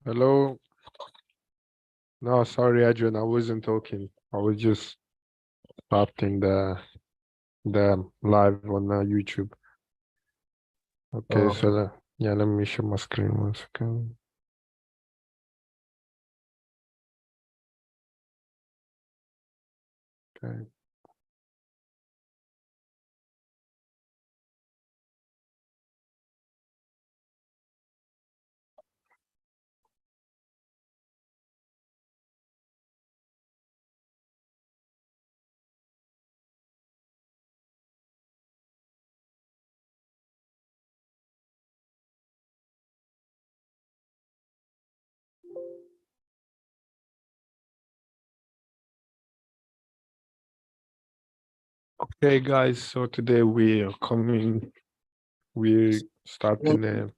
Hello. No, sorry, Adrian. I wasn't talking. I was just starting the live on YouTube. Okay, Oh, so yeah, let me share my screen 1 second. Okay. Okay, guys. So today we're starting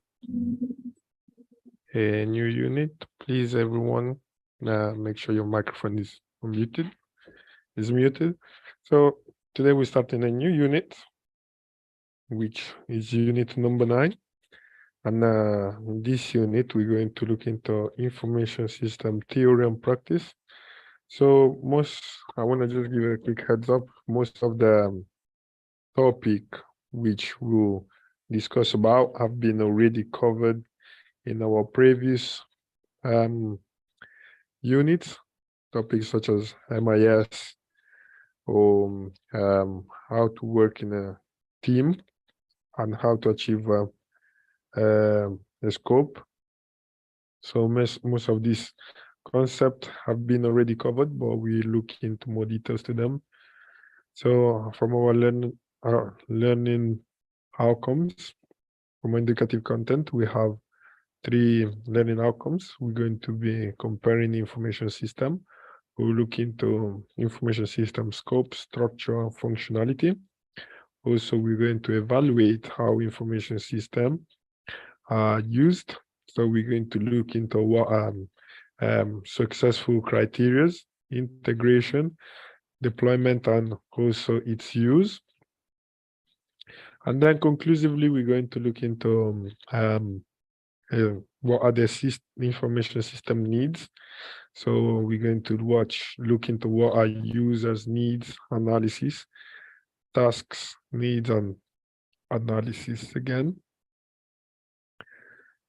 a new unit. Please, everyone, make sure your microphone is muted. So today we're starting a new unit, which is unit number 9. And in this unit, we're going to look into information system theory and practice. So I want to just give a quick heads up. Most of the topic which we'll discuss about have been already covered in our previous units, topics such as MIS or how to work in a team and how to achieve a scope. So most of these concepts have been already covered, but we look into more details to them. So from our learning outcomes, from indicative content, we have 3 learning outcomes. We're going to be comparing information system. We'll look into information system scope, structure, and functionality. Also, we're going to evaluate how information systems are used. So we're going to look into what successful criteria, integration, deployment, and also its use. And then conclusively, we're going to look into what are the information system needs. So we're going to look into what are users' needs analysis, tasks, needs, and analysis again.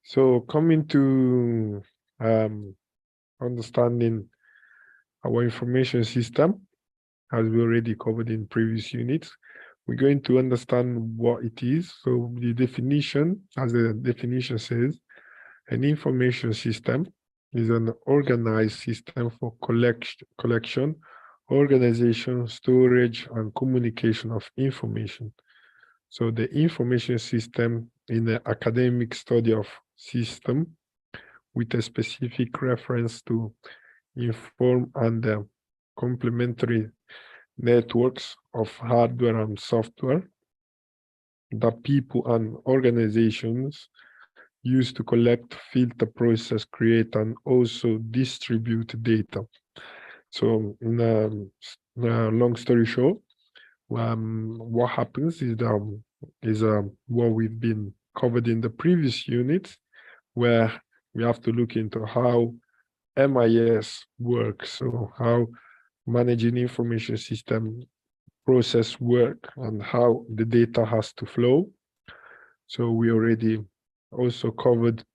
So coming to understanding our information system, as we already covered in previous units, we're going to understand what it is. So the definition, as the definition says, an information system is an organized system for collection, organization, storage, and communication of information. So the information system in the academic study of system with a specific reference to inform and complementary networks of hardware and software that people and organizations use to collect, filter, process, create, and also distribute data. So in a long story short, what happens is what we've been covered in the previous units, where we have to look into how MIS works, so how managing information system process work and how the data has to flow. So we already also covered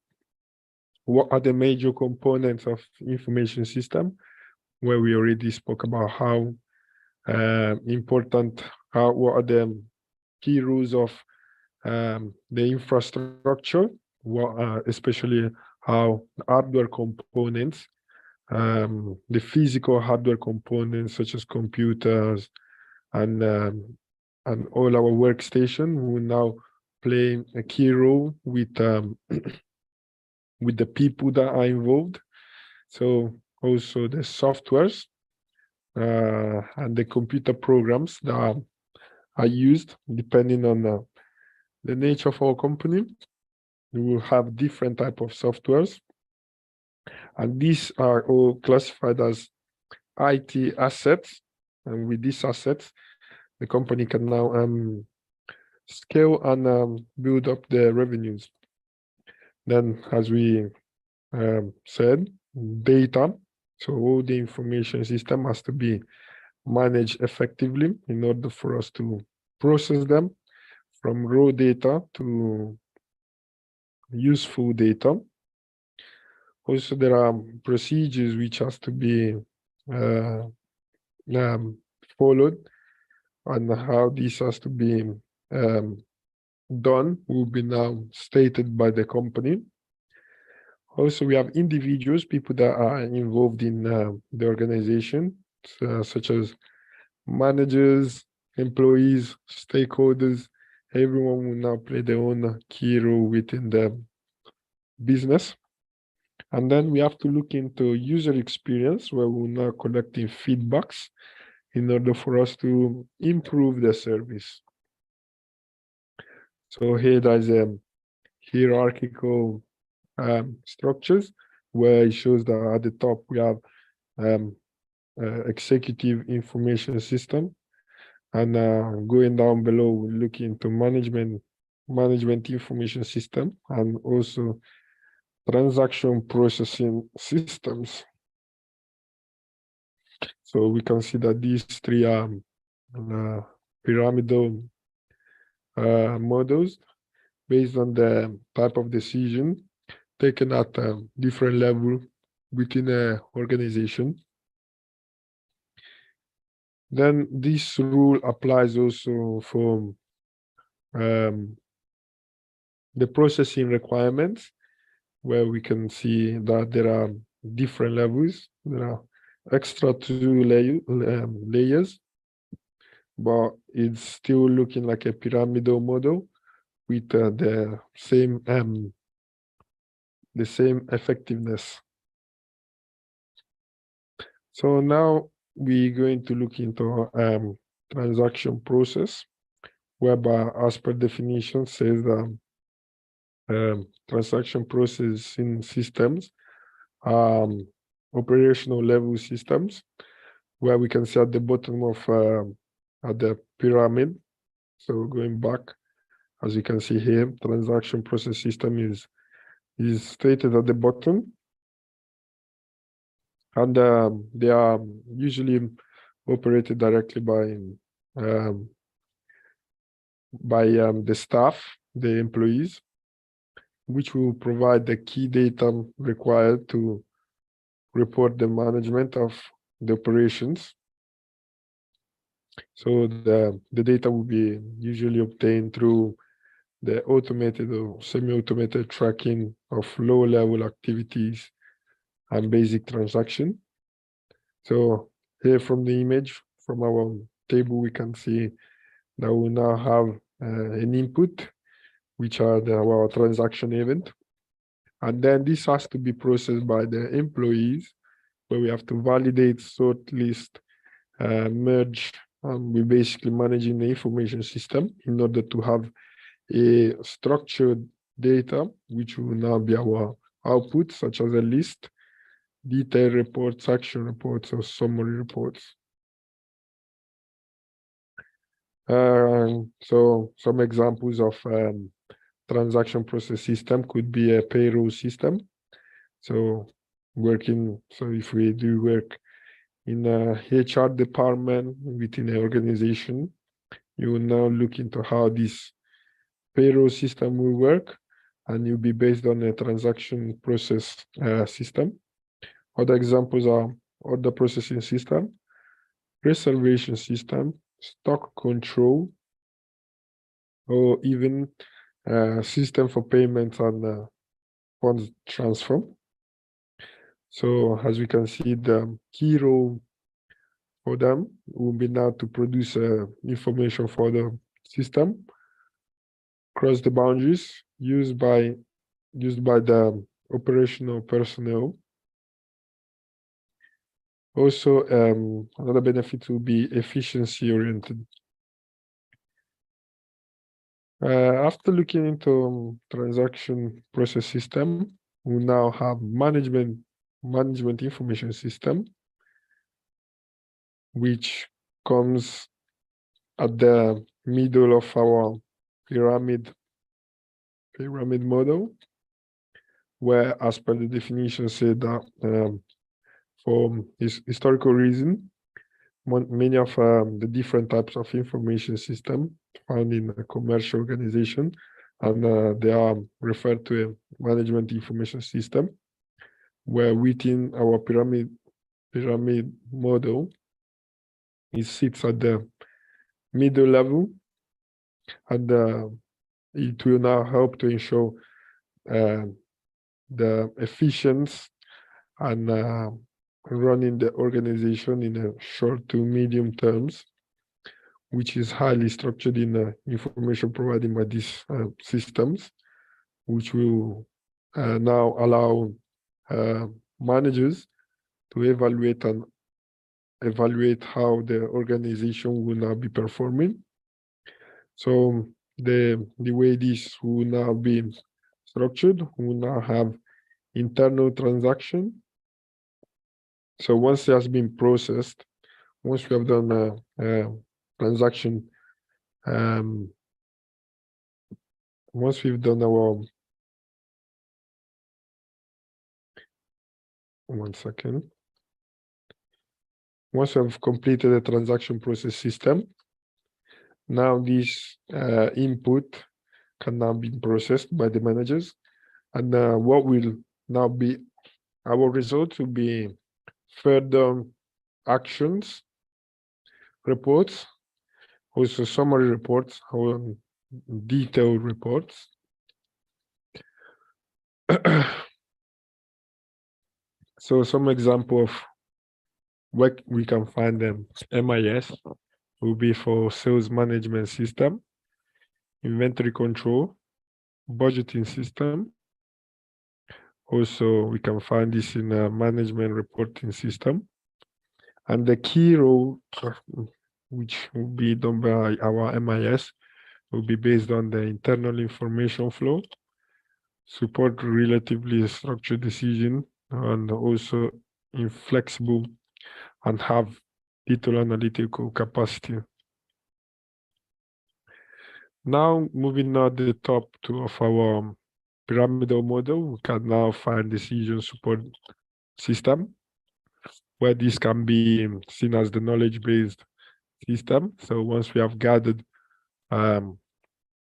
what are the major components of information system, where we already spoke about how what are the key rules of the infrastructure, especially how hardware components, the physical hardware components such as computers and all our workstation will now play a key role with the people that are involved. So also the softwares and the computer programs that are used depending on the nature of our company. We will have different type of softwares, and these are all classified as IT assets. And with these assets, the company can now scale and build up the revenues. Then, as we said, data. So all the information system has to be managed effectively in order for us to process them from raw data to useful data. Also, there are procedures which has to be followed, and how this has to be done will be now stated by the company. Also, we have individuals, people that are involved in the organization, such as managers, employees, stakeholders. Everyone will now play their own key role within the business. And then we have to look into user experience, where we're now collecting feedbacks in order for us to improve the service. So here there's a hierarchical structures, where it shows that at the top we have executive information system, and going down below we look into management information system, and also transaction processing systems. So we can see that these three are pyramidal models based on the type of decision taken at a different level within an organization. Then this rule applies also for the processing requirements, where we can see that there are different levels. There are extra 2 layers, but it's still looking like a pyramidal model with the same effectiveness. So now we're going to look into transaction process, whereby, as per definition, says that transaction processing systems are operational level systems, where we can see at the bottom of at the pyramid. So going back, as you can see here, transaction process system is stated at the bottom, and they are usually operated directly by the staff, the employees, which will provide the key data required to report the management of the operations. So the data will be usually obtained through the automated or semi-automated tracking of low-level activities and basic transaction. So here from the image, from our table, we can see that we now have an input, which are our transaction event. And then this has to be processed by the employees, where we have to validate, sort, list, merge. We're basically managing the information system in order to have a structured data, which will now be our output, such as a list, detailed reports, action reports, or summary reports. So some examples of transaction process system could be a payroll system. So if we do work in a HR department within an organization, you will now look into how this payroll system will work, and you'll be based on a transaction process system. Other examples are order processing system, reservation system, stock control, or even system for payments and funds transfer. So as we can see, the key role for them will be now to produce information for the system, cross the boundaries used by the operational personnel. Also, another benefit will be efficiency oriented. After looking into transaction process system, we now have management information system, which comes at the middle of our pyramid model. where, as per the definition, said that for historical reason, many of the different types of information system found in a commercial organization, and they are referred to a management information system, where within our pyramid model, it sits at the middle level, and it will now help to ensure the efficiency and running the organization in a short to medium terms, which is highly structured in the information provided by these systems, which will now allow managers to evaluate how the organization will now be performing. So the way this will now be structured, we will now have internal transaction. So once it has been processed, once we have done a transaction, once we've done our, once we have completed the transaction process system, now this input can now be processed by the managers, and what will now be our result will be further actions reports, also summary reports, or detailed reports. So some example of what we can find them MIS will be for sales management system, inventory control, budgeting system. Also, we can find this in a management reporting system. And the key role, which will be done by our MIS, will be based on the internal information flow, support relatively structured decision, and also inflexible and have little analytical capacity. Now, moving at the top two of our pyramidal model, we can now find decision support system, where this can be seen as the knowledge-based system. So once we have gathered all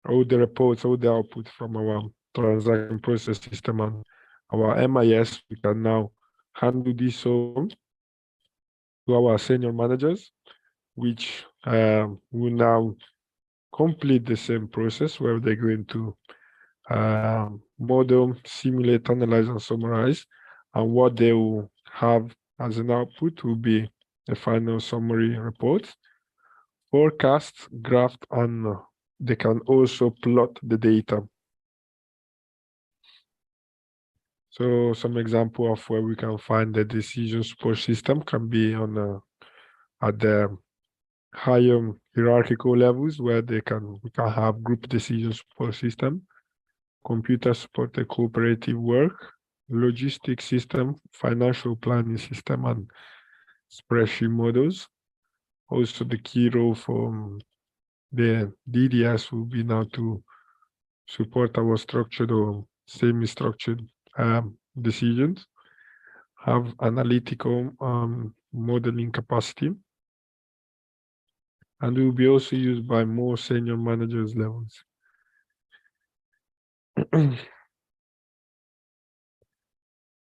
the reports, all the output from our transaction process system and our MIS, we can now handle this on to our senior managers, which will now complete the same process where they're going to model, simulate, analyze, and summarize. And what they will have as an output will be the final summary report, forecast, graph, and they can also plot the data. So some example of where we can find the decision support system can be on at the higher hierarchical levels, where we can have group decision support system, computer supported cooperative work, logistics system, financial planning system, and spreadsheet models. Also, the key role for the DDS will be now to support our structured or semi-structured decisions, have analytical modeling capacity, and will be also used by more senior managers levels.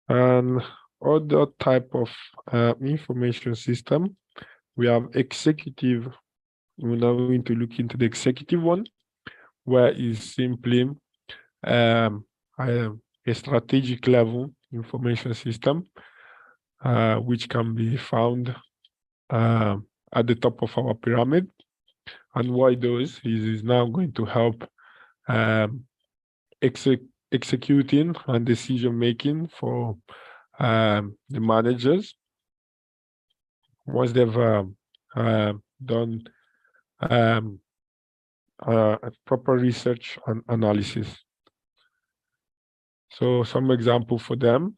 And other type of information system, we have executive. We're now going to look into the executive one, where is simply a strategic level information system, which can be found at the top of our pyramid. And what it does is now going to help executing and decision making for the managers once they've done proper research and analysis. So some example for them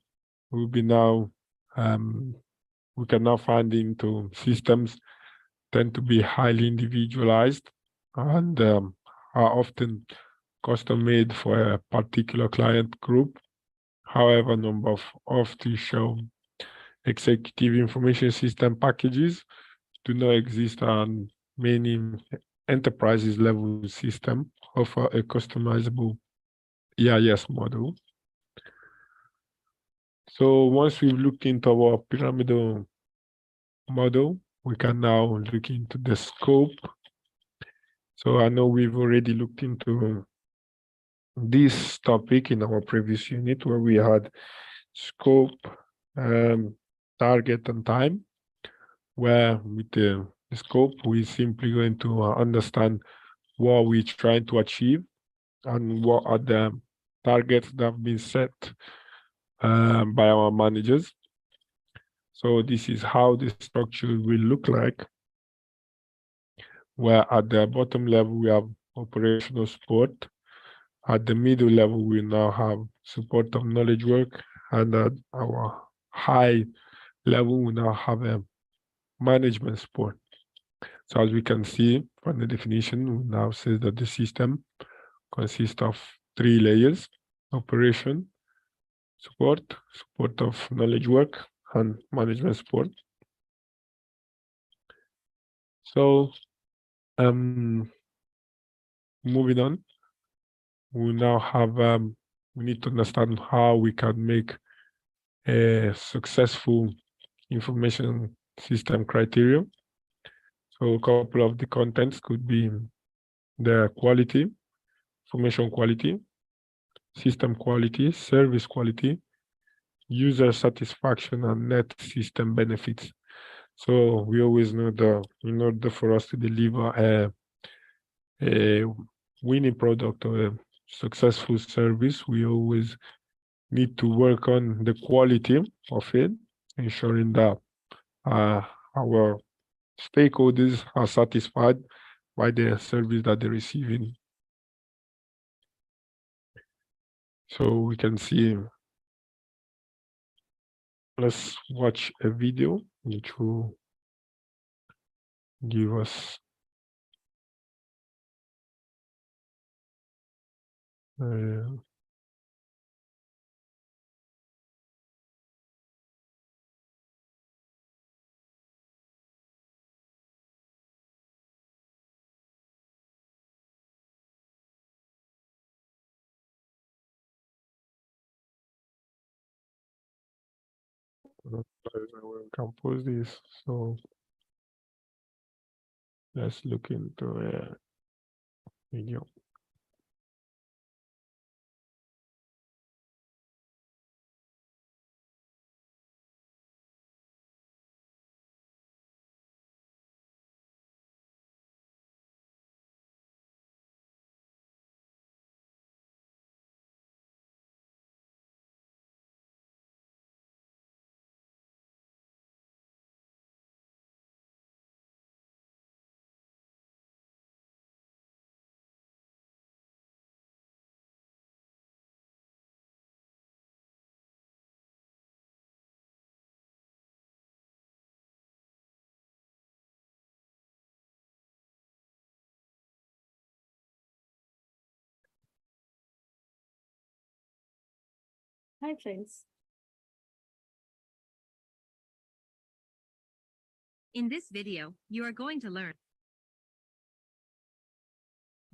will be now, we can now find into systems tend to be highly individualized and are often custom made for a particular client group, However, a number of off-the-shelf executive information system packages do not exist, and many enterprises level system offer a customizable EIS model. So once we've looked into our pyramidal model, we can now look into the scope. So I know we've already looked into this topic in our previous unit where we had scope, target, and time, where with the scope, we're simply going to understand what we're trying to achieve and what are the targets that have been set by our managers. So this is how the structure will look like, where at the bottom level we have operational support. At the middle level, we now have support of knowledge work, and at our high level, we now have a management support. So as we can see from the definition, we now says that the system consists of 3 layers: operation, support of knowledge work, and management support. So moving on, we now have we need to understand how we can make a successful information system criteria. So a couple of the contents could be the quality, information quality, system quality, service quality, user satisfaction, and net system benefits. So we always know that in order for us to deliver a winning product or a successful service, we always need to work on the quality of it, ensuring that our stakeholders are satisfied by the service that they're receiving. So we can see, let's watch a video which will give us we can pause this. So let's look into a video. Hi friends. In this video, you are going to learn.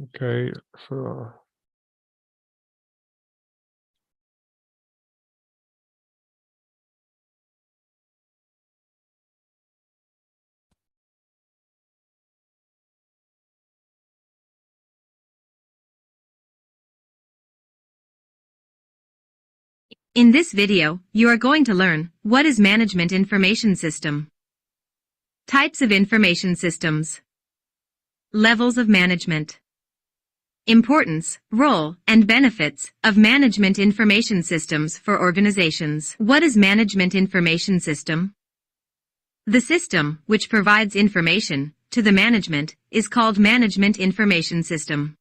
Okay, so In this video, you are going to learn what is management information system, types of information systems, levels of management, importance, role, and benefits of management information systems for organizations. What is management information system? The system which provides information to the management is called management information system.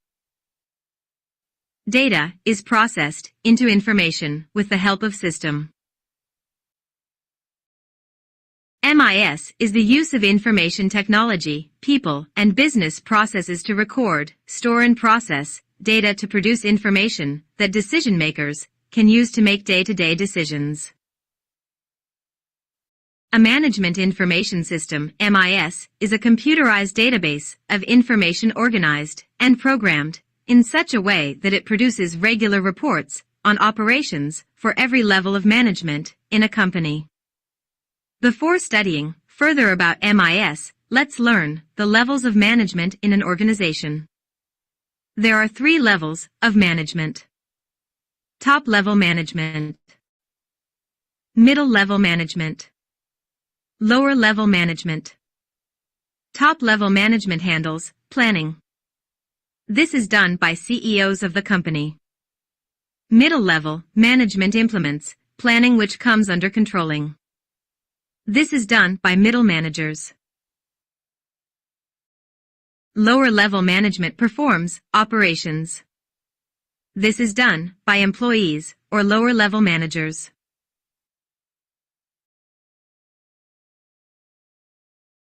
Data is processed into information with the help of system. MIS is the use of information technology, people, and business processes to record, store and process data to produce information that decision makers can use to make day-to-day decisions. A Management Information System (MIS) is a computerized database of information organized and programmed in such a way that it produces regular reports on operations for every level of management in a company. Before studying further about MIS, let's learn the levels of management in an organization. There are 3 levels of management: top-level management, middle-level management, lower-level management. Top-level management handles planning. This is done by CEOs of the company. Middle-level management implements planning, which comes under controlling. This is done by middle managers. Lower-level management performs operations. This is done by employees or lower-level managers.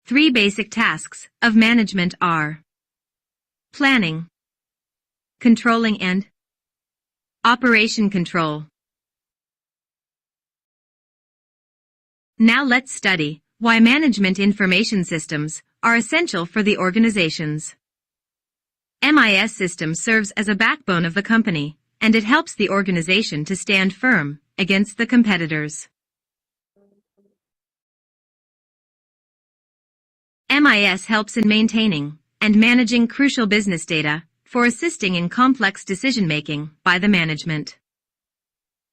Three basic tasks of management are planning, controlling, and operation control. Now let's study why management information systems are essential for the organizations. MIS system serves as a backbone of the company, and it helps the organization to stand firm against the competitors. MIS helps in maintaining and managing crucial business data for assisting in complex decision-making by the management.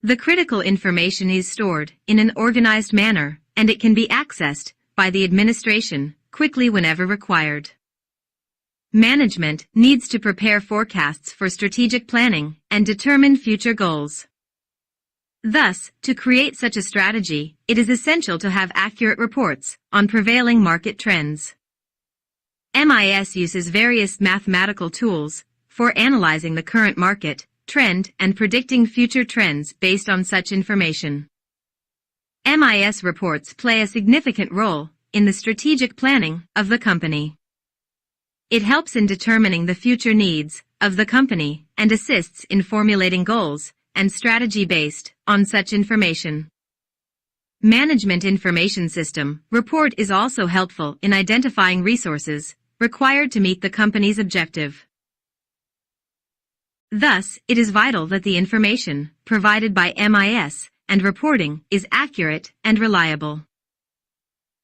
The critical information is stored in an organized manner, and it can be accessed by the administration quickly whenever required. Management needs to prepare forecasts for strategic planning and determine future goals. Thus, to create such a strategy, it is essential to have accurate reports on prevailing market trends. MIS uses various mathematical tools for analyzing the current market trend and predicting future trends based on such information. MIS reports play a significant role in the strategic planning of the company. It helps in determining the future needs of the company and assists in formulating goals and strategy based on such information. Management Information System report is also helpful in identifying resources required to meet the company's objective. Thus, it is vital that the information provided by MIS and reporting is accurate and reliable.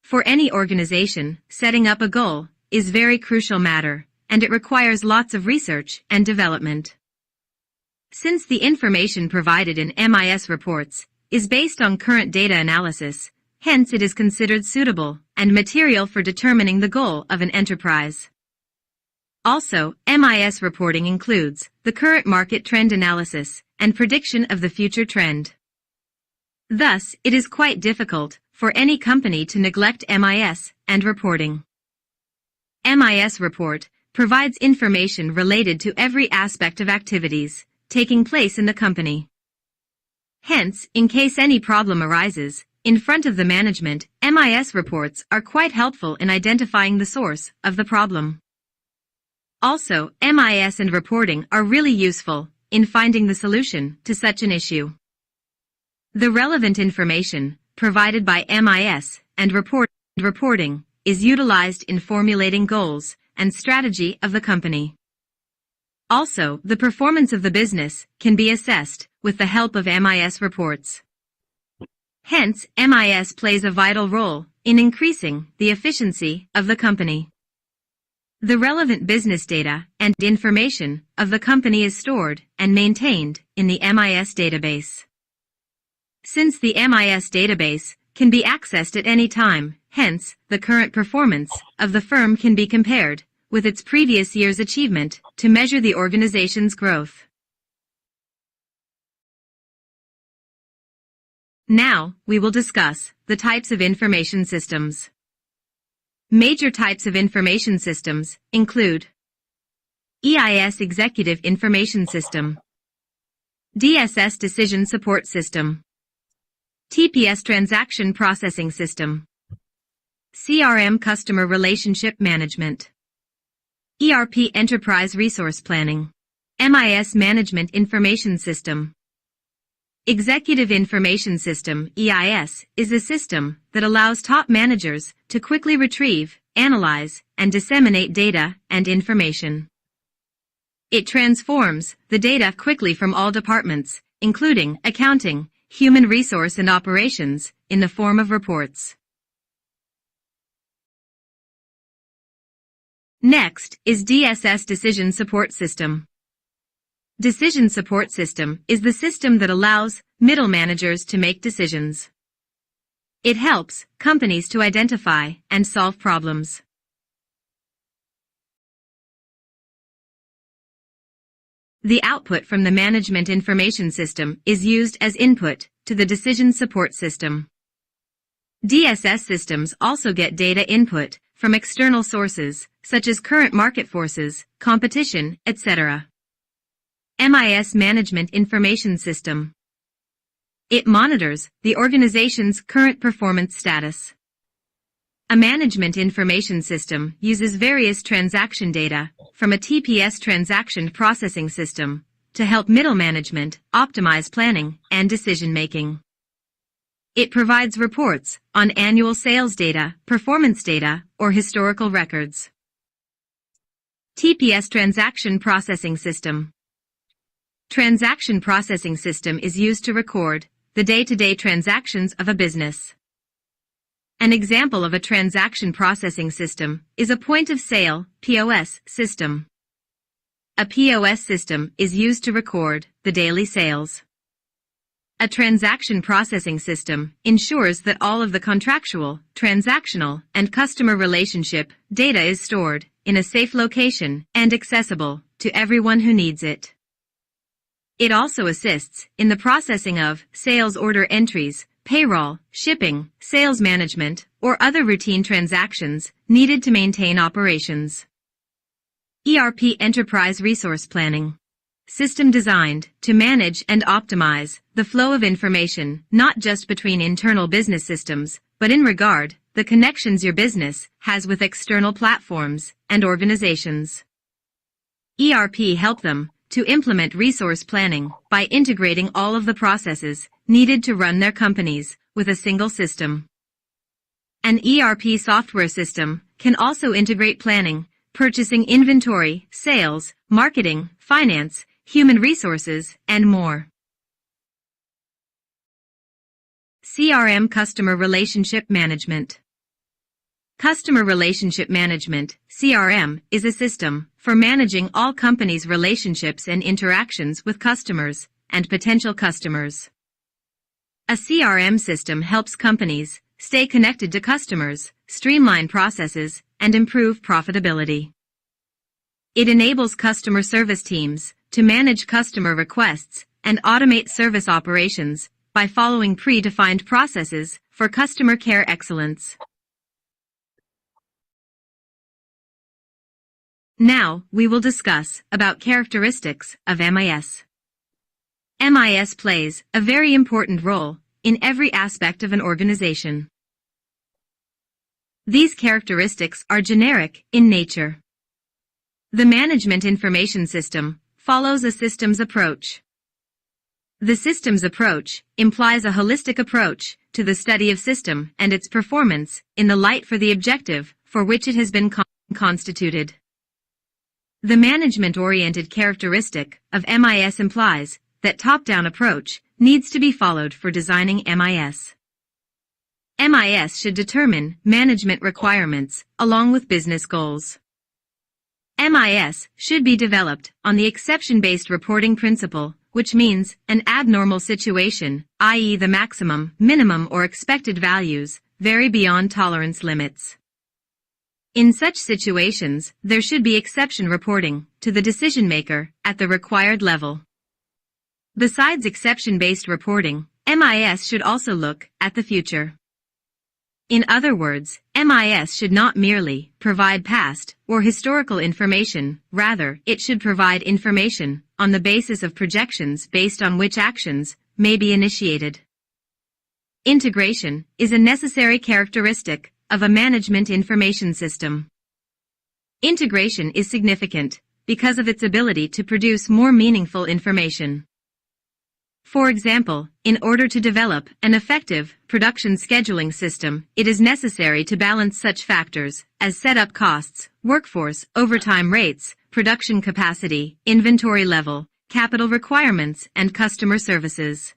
For any organization, setting up a goal is very crucial matter, and it requires lots of research and development. Since the information provided in MIS reports is based on current data analysis, hence it is considered suitable and material for determining the goal of an enterprise. Also, MIS reporting includes the current market trend analysis and prediction of the future trend. Thus, it is quite difficult for any company to neglect MIS and reporting. MIS report provides information related to every aspect of activities taking place in the company. Hence, in case any problem arises in front of the management, MIS reports are quite helpful in identifying the source of the problem. Also, MIS and reporting are really useful in finding the solution to such an issue. The relevant information provided by MIS and reporting is utilized in formulating goals and strategy of the company. Also, the performance of the business can be assessed with the help of MIS reports. Hence, MIS plays a vital role in increasing the efficiency of the company. The relevant business data and information of the company is stored and maintained in the MIS database. Since the MIS database can be accessed at any time, hence, the current performance of the firm can be compared with its previous year's achievement to measure the organization's growth. Now, we will discuss the types of information systems. Major types of information systems include EIS Executive Information System, DSS Decision Support System, TPS Transaction Processing System, CRM Customer Relationship Management, ERP Enterprise Resource Planning, MIS Management Information System, Executive Information System (EIS) is a system that allows top managers to quickly retrieve, analyze, and disseminate data and information. It transforms the data quickly from all departments, including accounting, human resource and operations, in the form of reports. Next is DSS Decision Support System. Decision Support System is the system that allows middle managers to make decisions. It helps companies to identify and solve problems. The output from the Management Information System is used as input to the Decision Support System. DSS systems also get data input from external sources, such as current market forces, competition, etc. MIS Management Information System. It monitors the organization's current performance status. A management information system uses various transaction data from a TPS transaction processing system to help middle management optimize planning and decision-making. It provides reports on annual sales data, performance data, or historical records. TPS Transaction Processing System. Transaction Processing System is used to record the day-to-day transactions of a business. An example of a transaction processing system is a point-of-sale (POS) system. A POS system is used to record the daily sales. A transaction processing system ensures that all of the contractual, transactional, and customer relationship data is stored in a safe location and accessible to everyone who needs it. It also assists in the processing of sales order entries, payroll, shipping, sales management, or other routine transactions needed to maintain operations. ERP Enterprise Resource Planning. System designed to manage and optimize the flow of information not just between internal business systems, but in regard the connections your business has with external platforms and organizations. ERP help them to implement resource planning by integrating all of the processes needed to run their companies with a single system. An ERP software system can also integrate planning, purchasing, inventory, sales, marketing, finance, human resources, and more. CRM Customer Relationship Management. Customer Relationship Management, CRM, is a system for managing all companies' relationships and interactions with customers and potential customers. A CRM system helps companies stay connected to customers, streamline processes, and improve profitability. It enables customer service teams to manage customer requests and automate service operations by following pre-defined processes for customer care excellence. Now, we will discuss about characteristics of MIS. MIS plays a very important role in every aspect of an organization. These characteristics are generic in nature. The Management Information System follows a systems approach. The systems approach implies a holistic approach to the study of system and its performance in the light for the objective for which it has been constituted. The management-oriented characteristic of MIS implies that top-down approach needs to be followed for designing MIS. MIS should determine management requirements along with business goals. MIS should be developed on the exception-based reporting principle, which means an abnormal situation, i.e. the maximum, minimum, or expected values vary beyond tolerance limits. In such situations, there should be exception reporting to the decision-maker at the required level. Besides exception-based reporting, MIS should also look at the future. In other words, MIS should not merely provide past or historical information, rather, it should provide information on the basis of projections based on which actions may be initiated. Integration is a necessary characteristic of a management information system. Integration is significant because of its ability to produce more meaningful information. For example, in order to develop an effective production scheduling system, it is necessary to balance such factors as setup costs, workforce, overtime rates, production capacity, inventory level, capital requirements, and customer services.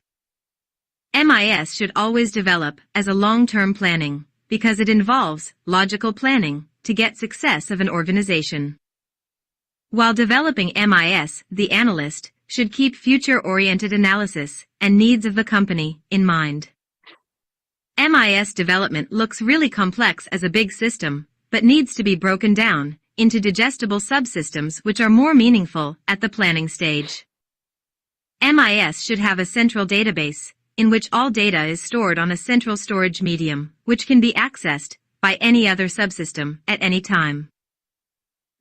MIS should always develop as a long-term planning because it involves logical planning to get success of an organization. While developing MIS, the analyst should keep future-oriented analysis and needs of the company in mind. MIS development looks really complex as a big system, but needs to be broken down into digestible subsystems which are more meaningful at the planning stage. MIS should have a central database in which all data is stored on a central storage medium, which can be accessed by any other subsystem at any time.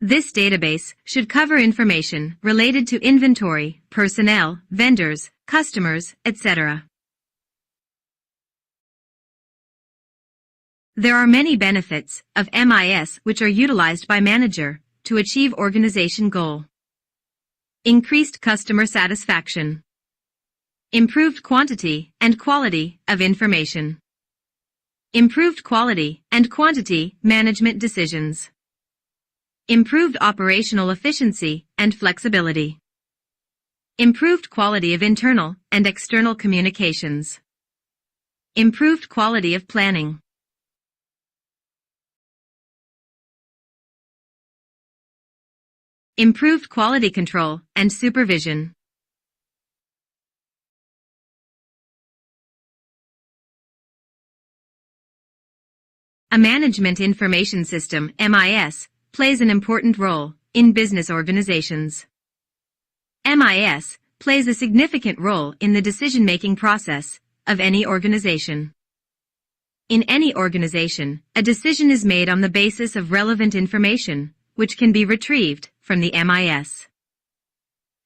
This database should cover information related to inventory, personnel, vendors, customers, etc. There are many benefits of MIS which are utilized by manager to achieve organization goal. Increased customer satisfaction. Improved quantity and quality of information. Improved quality and quantity management decisions. Improved operational efficiency and flexibility. Improved quality of internal and external communications. Improved quality of planning. Improved quality control and supervision. A management information system, MIS, plays an important role in business organizations. MIS plays a significant role in the decision-making process of any organization. In any organization, a decision is made on the basis of relevant information, which can be retrieved from the MIS.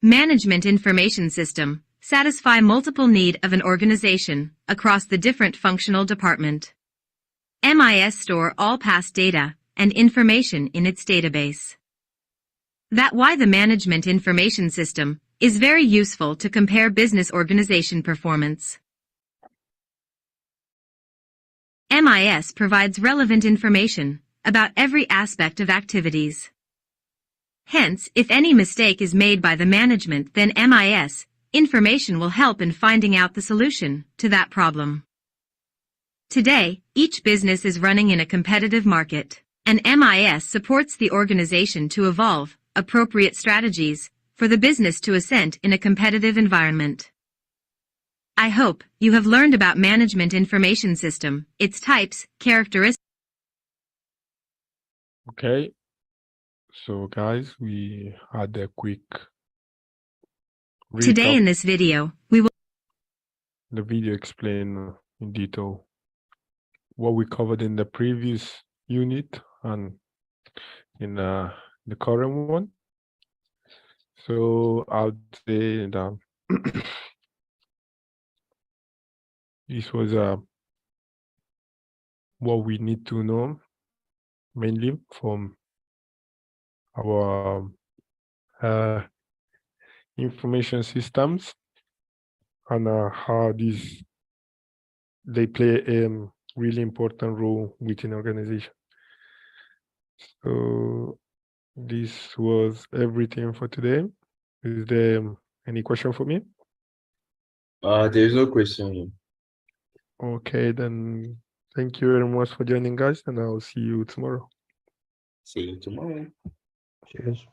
Management information system satisfy multiple need of an organization across the different functional department. MIS store all past data and information in its database. That's why the management information system is very useful to compare business organization performance. MIS provides relevant information about every aspect of activities. Hence, if any mistake is made by the management, then MIS information will help in finding out the solution to that problem. Today, each business is running in a competitive market, and MIS supports the organization to evolve appropriate strategies for the business to ascend in a competitive environment. I hope you have learned about management information system, its types, characteristics. Okay, so guys, we had a quick recap. Today in this video, we will The video explain in detail what we covered in the previous unit and in the current one. So I'll say that this was what we need to know mainly from our information systems and how they play a really important role within organization. So this was everything for today. Is there any question for me? There is no question. Okay, then thank you very much for joining, guys, and I'll see you tomorrow. See you tomorrow. Cheers.